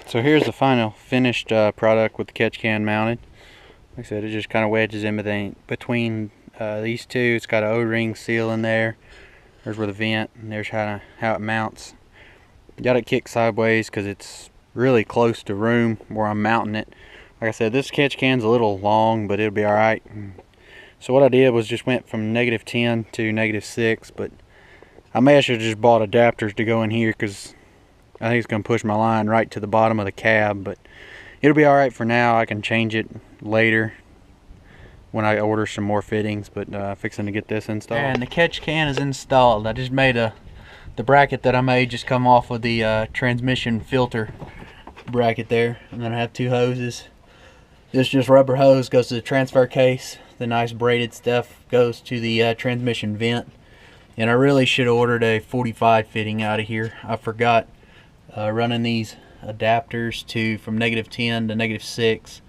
So here's the final finished product with the catch can mounted. Like I said, it just kind of wedges in between these two. It's got an O-ring seal in there. There's where the vent, and there's how it mounts. Got it kicked sideways because it's really close to room where I'm mounting it. Like I said, this catch can's a little long, but it'll be alright. So what I did was just went from -10 to -6, but I may have just bought adapters to go in here because I think it's going to push my line right to the bottom of the cab, but it'll be alright for now. I can change it later when I order some more fittings, but fixing to get this installed. And the catch can is installed. I just made the bracket that I made just come off of the transmission filter bracket there. And then I have two hoses. This just rubber hose goes to the transfer case. The nice braided stuff goes to the transmission vent. And I really should have ordered a 45 fitting out of here. I forgot running these adapters from -10 to -6.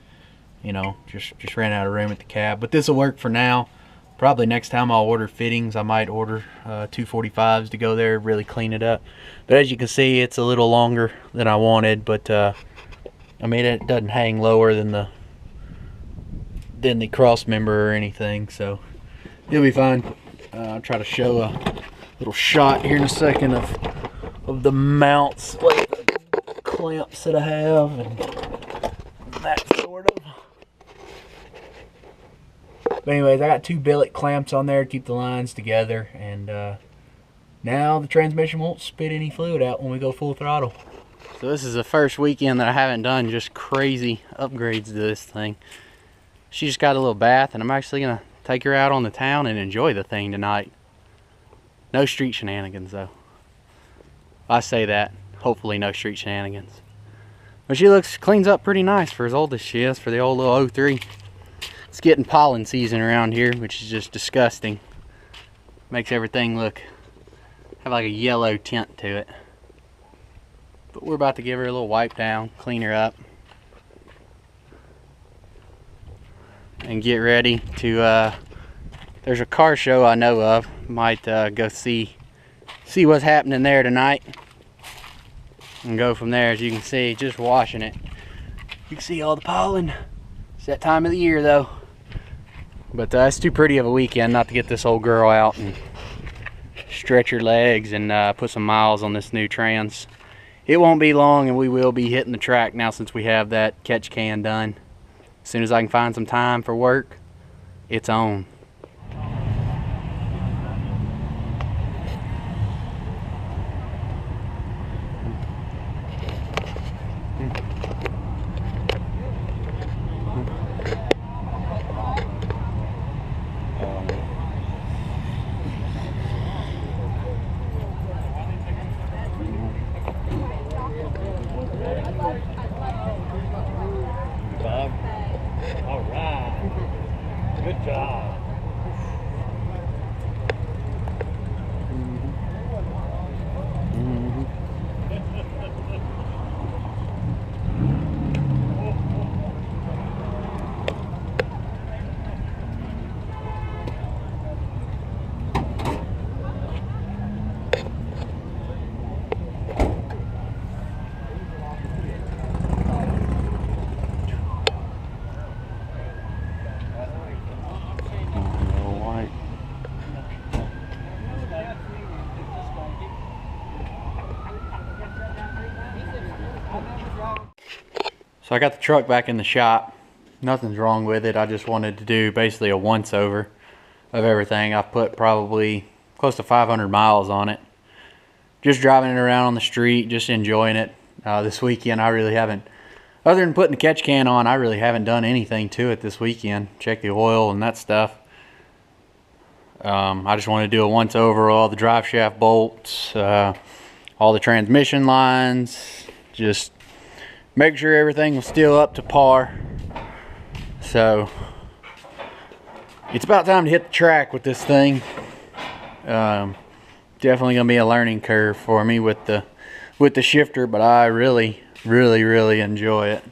You know, just ran out of room at the cab. But this will work for now. Probably next time I'll order fittings, I might order 245s to go there, really clean it up. But as you can see, it's a little longer than I wanted. But I mean, it doesn't hang lower than the cross member or anything, so it'll be fine. I'll try to show a little shot here in a second of the mounts, like the clamps that I have and that sort of. But anyways, I got two billet clamps on there to keep the lines together, and now the transmission won't spit any fluid out when we go full throttle. So this is the first weekend that I haven't done just crazy upgrades to this thing. She just got a little bath, and I'm actually gonna take her out on the town and enjoy the thing tonight. No street shenanigans though. I say that, hopefully no street shenanigans. But she cleans up pretty nice for as old as she is, for the old little 03. It's getting pollen season around here, which is just disgusting. Makes everything have like a yellow tint to it. But we're about to give her a little wipe down, clean her up, and get ready to there's a car show I know of. Might go see what's happening there tonight and go from there. As you can see, just washing it, you can see all the pollen. It's that time of the year though. But it's too pretty of a weekend not to get this old girl out and stretch her legs and put some miles on this new trans. It won't be long and we will be hitting the track now, since we have that catch can done. As soon as I can find some time for work, it's on. All right. Good job. So I got the truck back in the shop. Nothing's wrong with it. I just wanted to do basically a once over of everything. I've put probably close to 500 miles on it. Just driving it around on the street, just enjoying it. This weekend I really haven't, other than putting the catch can on, I really haven't done anything to it this weekend. Check the oil and that stuff. I just want to do a once over, all the drive shaft bolts, all the transmission lines, just make sure everything was still up to par. So it's about time to hit the track with this thing. Definitely gonna be a learning curve for me with the shifter, but I really enjoy it.